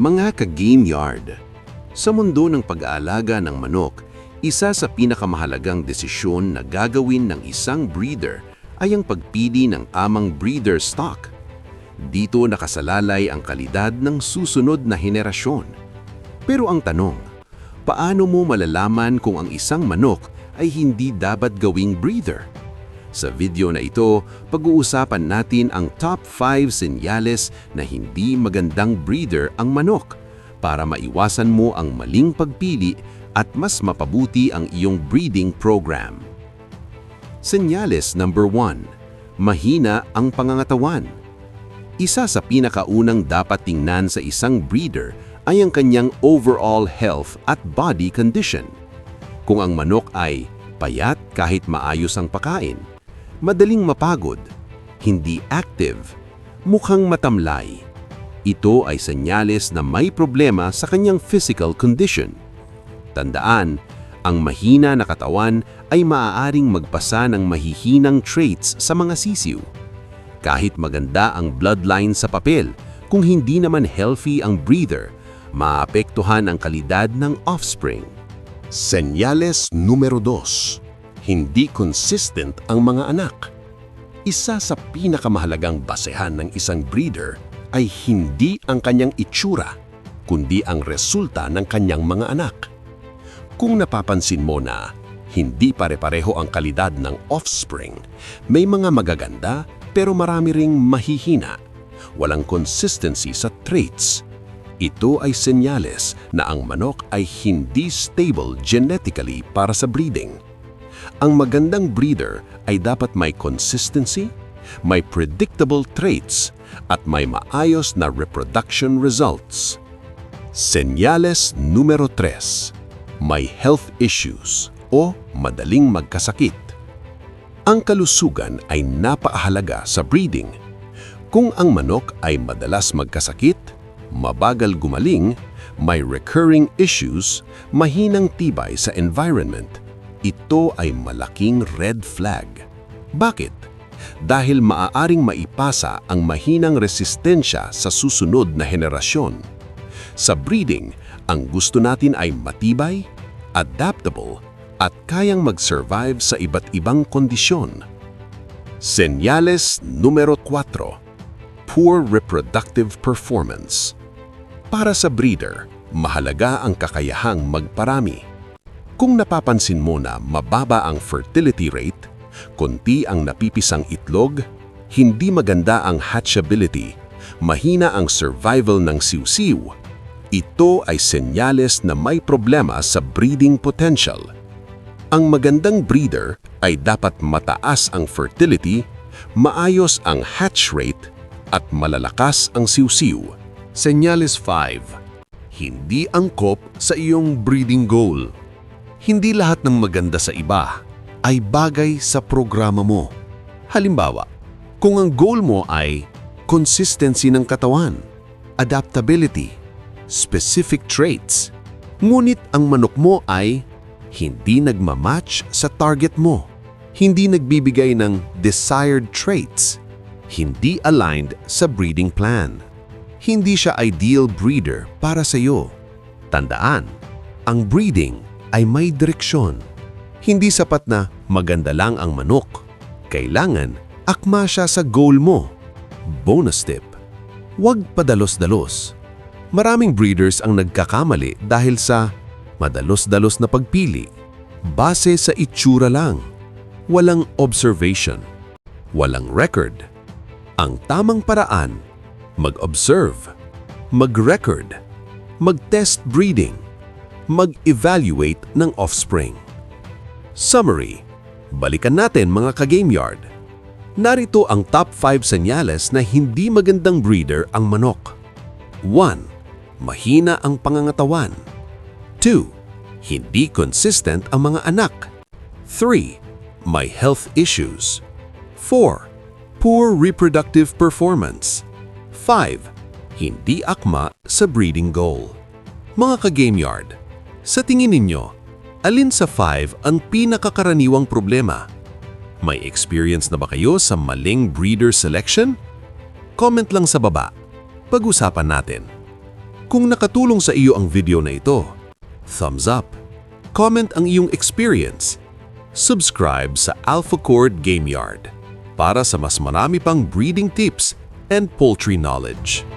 Mga ka-game yard, sa mundo ng pag-aalaga ng manok, isa sa pinakamahalagang desisyon na gagawin ng isang breeder ay ang pagpili ng tamang breeder stock. Dito nakasalalay ang kalidad ng susunod na henerasyon. Pero ang tanong, paano mo malalaman kung ang isang manok ay hindi dapat gawing breeder? Sa video na ito, pag-uusapan natin ang top 5 senyales na hindi magandang breeder ang manok para maiwasan mo ang maling pagpili at mas mapabuti ang iyong breeding program. Senyales number 1. Mahina ang pangangatawan. Isa sa pinakaunang dapat tingnan sa isang breeder ay ang kanyang overall health at body condition. Kung ang manok ay payat kahit maayos ang pagkain, madaling mapagod, hindi active, mukhang matamlay, ito ay senyales na may problema sa kanyang physical condition. Tandaan, ang mahina na katawan ay maaaring magpasa ng mahihinang traits sa mga sisiw. Kahit maganda ang bloodline sa papel, kung hindi naman healthy ang breeder, maapektuhan ang kalidad ng offspring. Senyales numero 2. Hindi consistent ang mga anak. Isa sa pinakamahalagang basehan ng isang breeder ay hindi ang kanyang itsura, kundi ang resulta ng kanyang mga anak. Kung napapansin mo na hindi pare-pareho ang kalidad ng offspring, may mga magaganda pero marami ring mahihina, walang consistency sa traits. Ito ay senyales na ang manok ay hindi stable genetically para sa breeding. Ang magandang breeder ay dapat may consistency, may predictable traits, at may maayos na reproduction results. Senyales numero 3. May health issues o madaling magkasakit. Ang kalusugan ay napakahalaga sa breeding. Kung ang manok ay madalas magkasakit, mabagal gumaling, may recurring issues, mahinang tibay sa environment, ito ay malaking red flag. Bakit? Dahil maaaring maipasa ang mahinang resistensya sa susunod na henerasyon. Sa breeding, ang gusto natin ay matibay, adaptable, at kayang mag-survive sa iba't ibang kondisyon. Senyales numero 4. Poor reproductive performance. Para sa breeder, mahalaga ang kakayahang magparami. Kung napapansin mo na mababa ang fertility rate, konti ang napipisang itlog, hindi maganda ang hatchability, mahina ang survival ng siwsiw, ito ay senyales na may problema sa breeding potential. Ang magandang breeder ay dapat mataas ang fertility, maayos ang hatch rate, at malalakas ang siwsiw. Senyales 5. Hindi angkop sa iyong breeding goal. Hindi lahat ng maganda sa iba ay bagay sa programa mo. Halimbawa, kung ang goal mo ay consistency ng katawan, adaptability, specific traits, ngunit ang manok mo ay hindi nagmamatch sa target mo, hindi nagbibigay ng desired traits, hindi aligned sa breeding plan, hindi siya ideal breeder para sa iyo. Tandaan, ang breeding ay may direksyon. Hindi sapat na maganda lang ang manok. Kailangan akma siya sa goal mo. Bonus tip, huwag padalos-dalos. Maraming breeders ang nagkakamali dahil sa madalos-dalos na pagpili. Base sa itsura lang. Walang observation. Walang record. Ang tamang paraan, mag-observe, mag-record, mag-test breeding, mag-evaluate ng offspring. Summary, balikan natin mga ka-game yard. Narito ang top 5 senyales na hindi magandang breeder ang manok. 1. Mahina ang pangangatawan. 2. Hindi consistent ang mga anak. 3. May health issues. 4. Poor reproductive performance. 5. Hindi akma sa breeding goal. Mga ka-game yard, sa tingin ninyo, alin sa 5 ang pinakakaraniwang problema? May experience na ba kayo sa maling breeder selection? Comment lang sa baba. Pag-usapan natin. Kung nakatulong sa iyo ang video na ito, thumbs up, comment ang iyong experience, subscribe sa AlphaCord Game Yard para sa mas marami pang breeding tips and poultry knowledge.